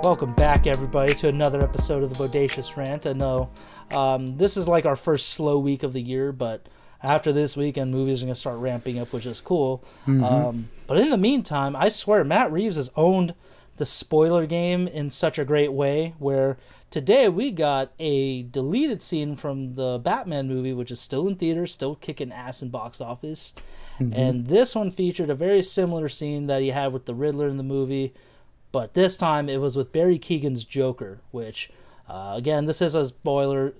Welcome back, everybody, to another episode of the Bodacious Rant. I know this is like our first slow week of the year, but after this weekend, movies are going to start ramping up, which is cool. But in the meantime, I swear, Matt Reeves has owned the spoiler game in such a great way, where today we got a deleted scene from the Batman movie, which is still in theaters, still kicking ass in box office. And this one featured a very similar scene that he had with the Riddler in the movie, but this time it was with Barry Keoghan's Joker, which, again, this is a spoiler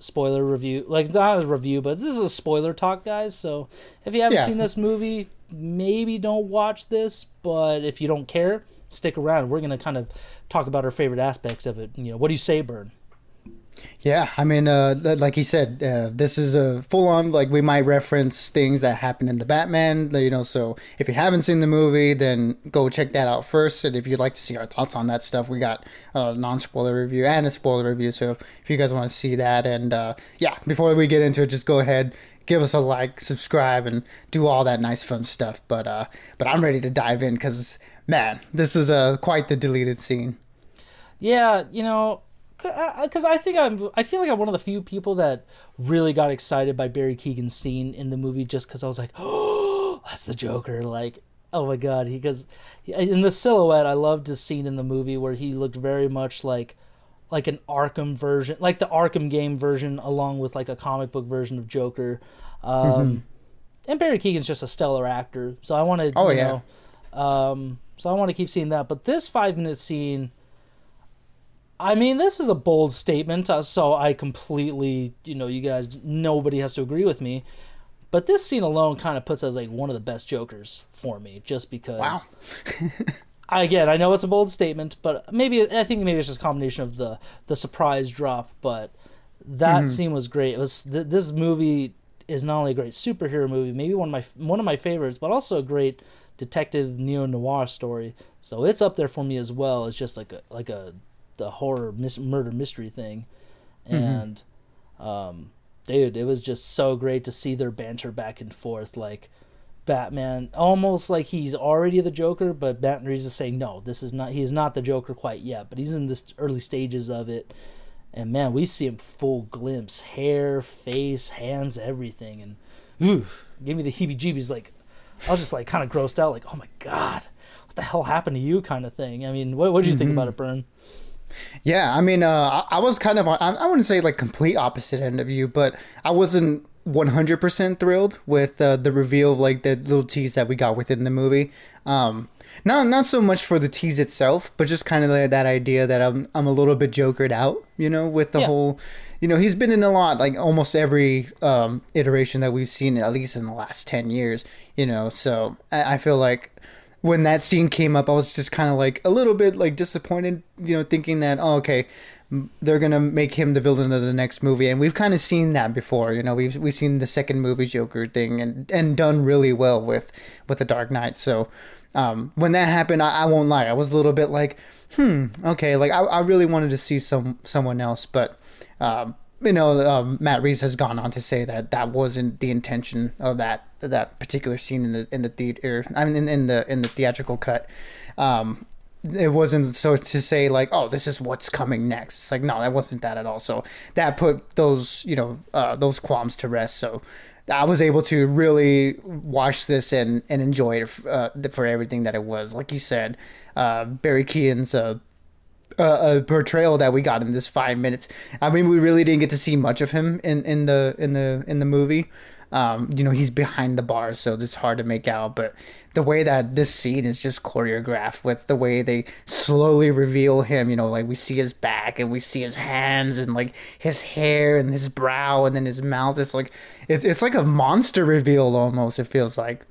review. Like, not a review, but this is a spoiler talk, guys. So if you haven't seen this movie, maybe don't watch this. But if you don't care, stick around. We're going to kind of talk about our favorite aspects of it. You know, what do you say, Bern? Yeah, I mean, like he said, this is a full-on, like, we might reference things that happened in the Batman, you know, so if you haven't seen the movie, then go check that out first, and if you'd like to see our thoughts on that stuff, we got a non-spoiler review and a spoiler review, so if you guys want to see that, and yeah, before we get into it, just go ahead, give us a like, subscribe, and do all that nice fun stuff, but I'm ready to dive in, because, man, this is quite the deleted scene. Yeah, you know, because I feel like I'm one of the few people that really got excited by Barry Keoghan's scene in the movie, just because I was like, oh, that's the Joker. Like, oh my god, because in the silhouette, I loved his scene in the movie where he looked very much like an Arkham version, like the Arkham game version, along with like a comic book version of Joker. And Barry Keoghan's just a stellar actor, so I wanted, so I want to keep seeing that. But this 5-minute scene, I mean, this is a bold statement, so I completely, you guys, nobody has to agree with me. But this scene alone kind of puts as like one of the best Jokers for me, just because. Wow. Again, I know it's a bold statement, but I think maybe it's just a combination of the surprise drop. But that scene was great. It was this movie is not only a great superhero movie, maybe one of my favorites, but also a great detective neo-noir story. So it's up there for me as well. It's just like the horror murder mystery thing, and dude, it was just so great to see their banter back and forth, like Batman almost like he's already the Joker, but Matt Reeves is saying no, he is not the Joker quite yet, but he's in this early stages of it. And man, we see him full glimpse, hair, face, hands, everything, and oof, gave me the heebie-jeebies. Like, I was just like kind of grossed out, like, oh my god, what the hell happened to you, kind of thing. I mean, what did you think about it, Bern? Yeah, I mean, I was kind of, I wouldn't say like complete opposite end of you, but I wasn't 100% thrilled with the reveal of like the little tease that we got within the movie. Not so much for the tease itself, but just kind of like that idea that I'm a little bit Jokered out, with the whole, he's been in a lot, like almost every iteration that we've seen, at least in the last 10 years, so I feel like when that scene came up, I was just kind of like a little bit like disappointed, thinking that, oh, okay, they're going to make him the villain of the next movie. And we've kind of seen that before, we've seen the second movie Joker thing and done really well with The Dark Knight. So when that happened, I won't lie, I was a little bit like, okay, like I really wanted to see someone else, but Matt Reeves has gone on to say that wasn't the intention of that particular scene in the theater. I mean, in the theatrical cut. It wasn't so to say like, oh, this is what's coming next. It's like, no, that wasn't that at all. So that put those those qualms to rest. So I was able to really watch this and enjoy it for everything that it was. Like you said, Barry Keoghan's a portrayal that we got in this 5 minutes. I mean, we really didn't get to see much of him in the movie. He's behind the bars, so it's hard to make out. But the way that this scene is just choreographed, with the way they slowly reveal him, like we see his back and we see his hands and like his hair and his brow and then his mouth. It's like it's like a monster reveal almost. It feels like.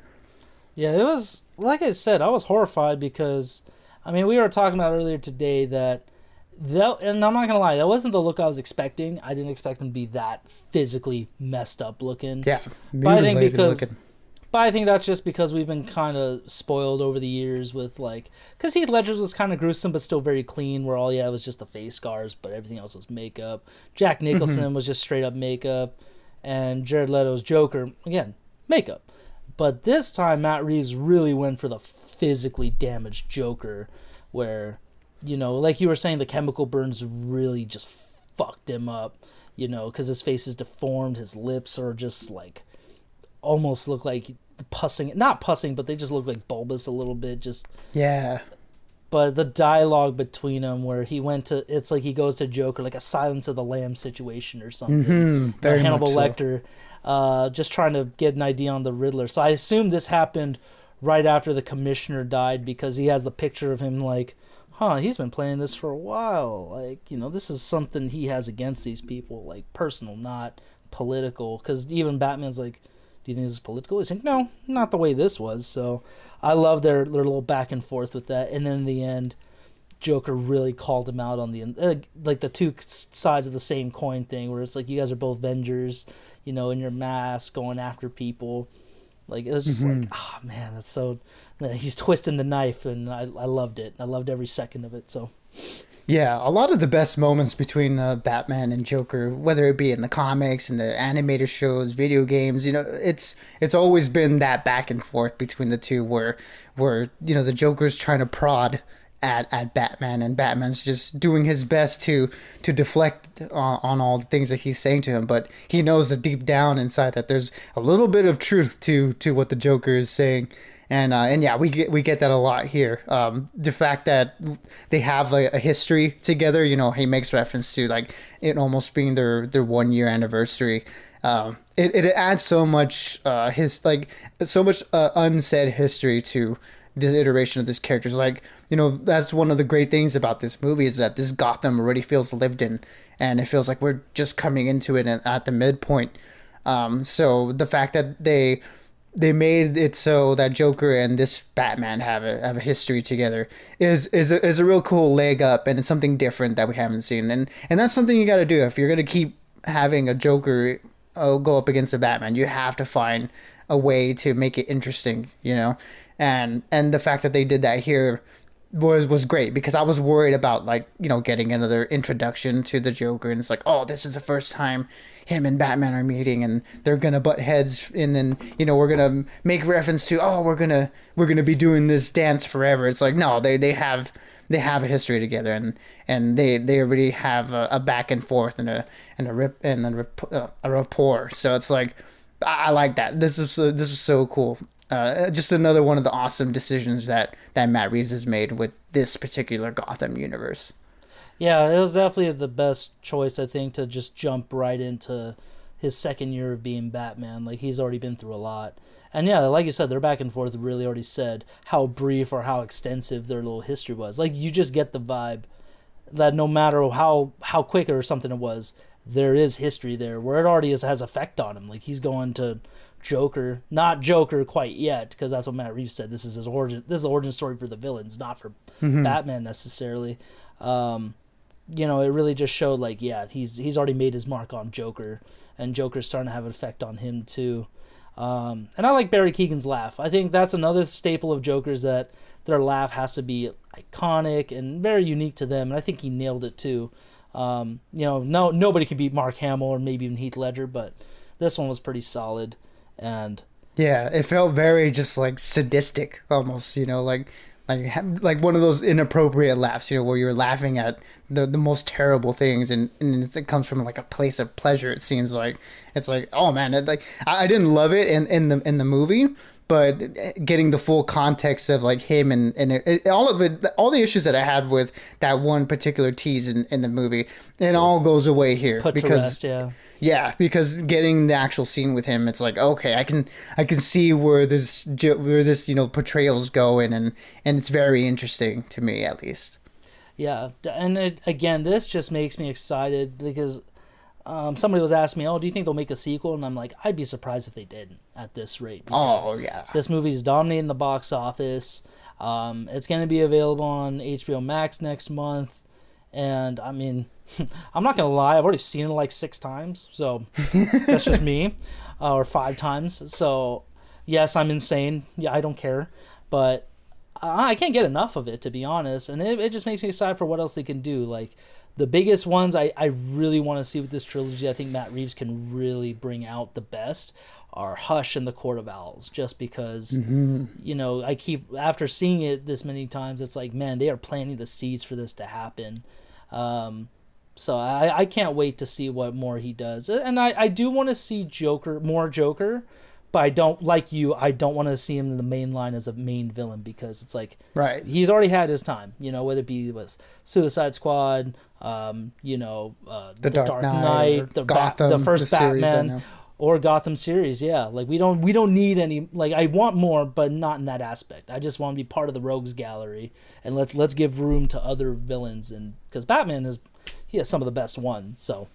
Yeah, it was, like I said, I was horrified because, I mean, we were talking about earlier today that, and I'm not gonna lie, that wasn't the look I was expecting. I didn't expect him to be that physically messed up looking. Yeah, but I think that's just because we've been kind of spoiled over the years with because Heath Ledger's was kind of gruesome but still very clean, where all he had was just the face scars, but everything else was makeup. Jack Nicholson was just straight up makeup, and Jared Leto's Joker, again, makeup. But this time, Matt Reeves really went for the physically damaged Joker, where like you were saying, the chemical burns really just fucked him up, because his face is deformed, his lips are just like almost look like pussing, not pussing, but they just look like bulbous a little bit, just. Yeah. But the dialogue between them, where it's like he goes to Joker, like a Silence of the Lambs situation or something. Very Hannibal much Lecter, just trying to get an idea on the Riddler. So I assume this happened right after the commissioner died, because he has the picture of him like, he's been playing this for a while. Like, this is something he has against these people, like personal, not political. Because even Batman's like, do you think this is political? He's like, no, not the way this was. So I love their little back and forth with that. And then in the end, Joker really called him out on like the two sides of the same coin thing, where it's like, you guys are both Avengers, in your mask going after people. Like, it was just like, oh man, that's so. He's twisting the knife, and I loved it. I loved every second of it. So. Yeah, a lot of the best moments between Batman and Joker, whether it be in the comics, in the animated shows, video games, it's always been that back and forth between the two, where the Joker's trying to prod at Batman, and Batman's just doing his best to deflect on all the things that he's saying to him, but he knows that deep down inside that there's a little bit of truth to what the Joker is saying. And yeah, we get that a lot here. The fact that they have a history together, he makes reference to like it almost being their 1 year anniversary. It adds so much unsaid history to this iteration of this character. Like, that's one of the great things about this movie, is that this Gotham already feels lived in, and it feels like we're just coming into it at the midpoint. So the fact that they made it so that Joker and this Batman have a history together is a real cool leg up, and it's something different that we haven't seen, and that's something you got to do if you're gonna keep having a Joker go up against a Batman. You have to find a way to make it interesting, and the fact that they did that here was great, because I was worried about getting another introduction to the Joker, and it's like, oh, this is the first time him and Batman are meeting, and they're gonna butt heads, and then we're gonna make reference to, oh, we're gonna be doing this dance forever. It's like, no, they have a history together, and they already have a back and forth and a rapport. So it's like, I like that. This is so cool. Just another one of the awesome decisions that Matt Reeves has made with this particular Gotham universe. Yeah, it was definitely the best choice, I think, to just jump right into his second year of being Batman. Like, he's already been through a lot. And yeah, like you said, their back and forth really already said how brief or how extensive their little history was. Like, you just get the vibe that no matter how quick or something it was, there is history there, where it already has effect on him. Like, he's going to Joker, not Joker quite yet, because that's what Matt Reeves said. This is his origin. This is the origin story for the villains, not for Batman necessarily. It really just showed, like, yeah, he's already made his mark on Joker, and Joker's starting to have an effect on him too. And I like Barry Keoghan's laugh. I think that's another staple of Joker's, that their laugh has to be iconic and very unique to them, and I think he nailed it too. Nobody could beat Mark Hamill or maybe even Heath Ledger, but this one was pretty solid. And yeah, it felt very just like sadistic almost, like one of those inappropriate laughs, where you're laughing at the most terrible things, and it comes from like a place of pleasure. It seems like it's like, oh man, I didn't love it in the movie, but getting the full context of like him and all of it, all the issues that I had with that one particular tease in the movie, it all goes away here. Put because to rest, yeah. Yeah, because getting the actual scene with him, it's like, okay, I can see where this portrayal's going, and it's very interesting to me, at least. Yeah, and again, this just makes me excited, because somebody was asking me, oh, do you think they'll make a sequel? And I'm like, I'd be surprised if they didn't at this rate. Oh, yeah. This movie's dominating the box office. It's going to be available on HBO Max next month. And, I mean, I'm not going to lie, I've already seen it like 6 times. So that's just me. Or 5 times. So, yes, I'm insane. Yeah, I don't care. But I can't get enough of it, to be honest. And it just makes me excited for what else they can do. Like, the biggest ones I really want to see with this trilogy, I think Matt Reeves can really bring out the best, are Hush and the Court of Owls, just because I keep, after seeing it this many times, it's like, man, they are planting the seeds for this to happen. So I can't wait to see what more he does, and I do want to see more Joker, but I don't want to see him in the main line as a main villain, because it's like, Right. he's already had his time, whether it be with Suicide Squad, the Dark Knight, Gotham, the first the series, Batman, or Gotham series. Yeah, like we don't need any, like, I want more, but not in that aspect. I just want to be part of the rogues gallery, and let's give room to other villains, and because Batman he has some of the best ones, so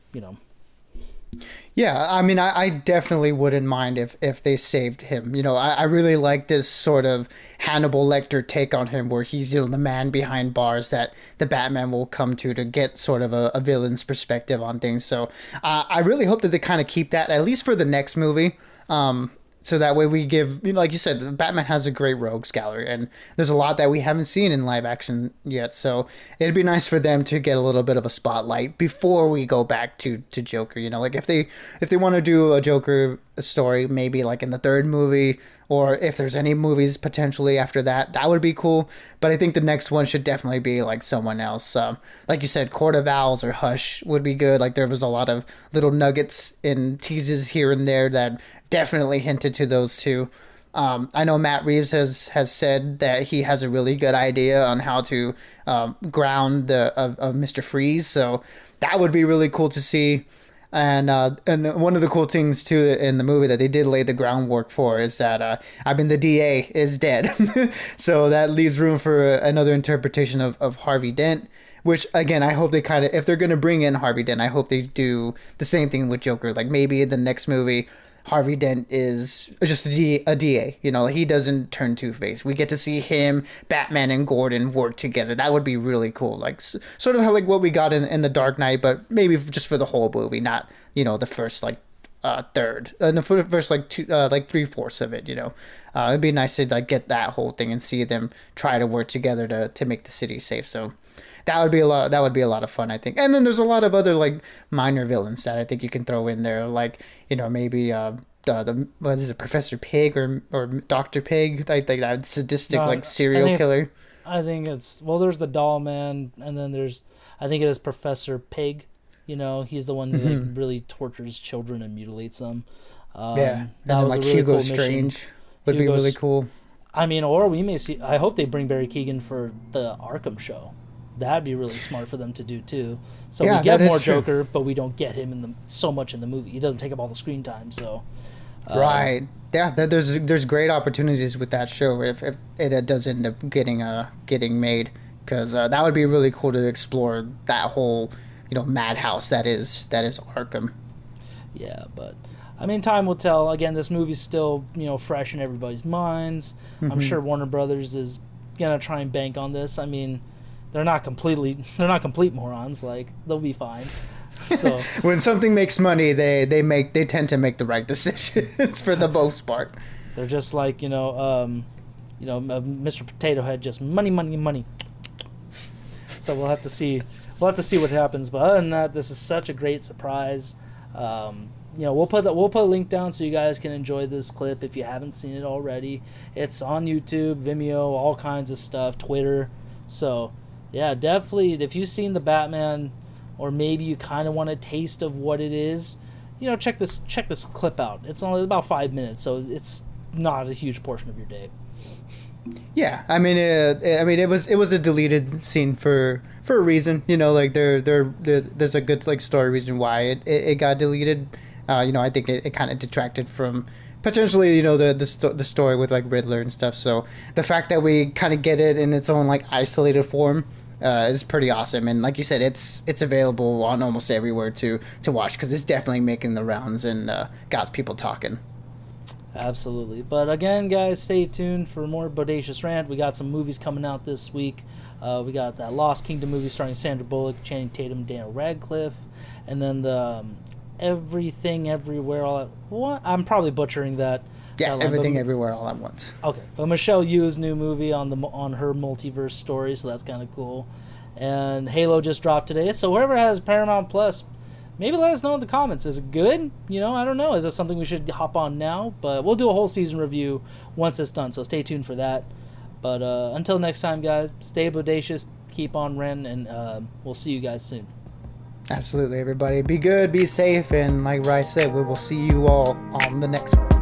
Yeah, I mean, I definitely wouldn't mind if they saved him. I really like this sort of Hannibal Lecter take on him, where he's, the man behind bars that the Batman will come to get sort of a villain's perspective on things. So I really hope that they kind of keep that, at least for the next movie. So that way we give, like you said, Batman has a great rogues gallery, and there's a lot that we haven't seen in live action yet. So it'd be nice for them to get a little bit of a spotlight before we go back to Joker. Like if they want to do a Joker story, maybe like in the third movie, or if there's any movies potentially after that, that would be cool. But I think the next one should definitely be like someone else. Like you said, Court of Owls or Hush would be good. Like there was a lot of little nuggets and teases here and there that definitely hinted to those two. I know Matt Reeves has said that he has a really good idea on how to ground of Mr. Freeze, so that would be really cool to see. And one of the cool things too in the movie that they did lay the groundwork for is that the DA is dead, so that leaves room for another interpretation of Harvey Dent. Which, again, I hope they kind of, if they're going to bring in Harvey Dent, I hope they do the same thing with Joker. Like maybe in the next movie, Harvey Dent is just a DA. He doesn't turn Two-Face. We get to see him, Batman, and Gordon work together. That would be really cool. Like sort of how like what we got in the Dark Knight, but maybe just for the whole movie, not the first third, the first two, 3/4 of it. It'd be nice to like get that whole thing and see them try to work together to make the city safe. So that would be a lot. That would be a lot of fun, I think. And then there's a lot of other like minor villains that I think you can throw in there, like maybe what is it, Professor Pig or Doctor Pig, like that sadistic serial killer. I think there's the Doll Man, and then I think it is Professor Pig. He's the one who like really tortures children and mutilates them. And then like Hugo cool Strange would be really cool. I mean, or we may see. I hope they bring Barry Keoghan for the Arkham show. That'd be really smart for them to do too. So we get more Joker, but we don't get him so much in the movie. He doesn't take up all the screen time. So right, yeah. There's great opportunities with that show if it does end up getting made, because that would be really cool to explore that whole madhouse that is Arkham. Yeah, but I mean, time will tell. Again, this movie's still fresh in everybody's minds. Mm-hmm. I'm sure Warner Brothers is gonna try and bank on this. I mean, they're not complete morons. Like, they'll be fine. So when something makes money, they tend to make the right decisions for the most part. They're just like Mr. Potato Head, just money. So we'll have to see what happens. But other than that, this is such a great surprise. We'll put a link down so you guys can enjoy this clip if you haven't seen it already. It's on YouTube, Vimeo, all kinds of stuff, Twitter. So yeah, definitely, if you've seen the Batman, or maybe you kind of want a taste of what it is, check this clip out. It's only about 5 minutes, so it's not a huge portion of your day. Yeah, I mean, it was a deleted scene for a reason. There's a good like story reason why it got deleted. I think it kind of detracted from potentially the story with like Riddler and stuff. So the fact that we kind of get it in its own like isolated form is pretty awesome. And like you said, it's available on almost everywhere to watch, because it's definitely making the rounds and got people talking. Absolutely. But again, guys, stay tuned for more Bodacious Rant. We got some movies coming out this week. We got that Lost Kingdom movie starring Sandra Bullock, Channing Tatum, Daniel Radcliffe, and then the Everything Everywhere All at What? I'm probably butchering that. Yeah, Everything Everywhere All at Once. Okay, but Michelle Yeoh's new movie on her multiverse story, so that's kind of cool. And Halo just dropped today, so whoever has Paramount Plus, maybe let us know in the comments. Is it good? You know, I don't know. Is it something we should hop on now? But we'll do a whole season review once it's done, so stay tuned for that. But until next time, guys, stay bodacious, keep on Ren, and we'll see you guys soon. Absolutely, everybody. Be good, be safe, and like Rye said, we will see you all on the next one.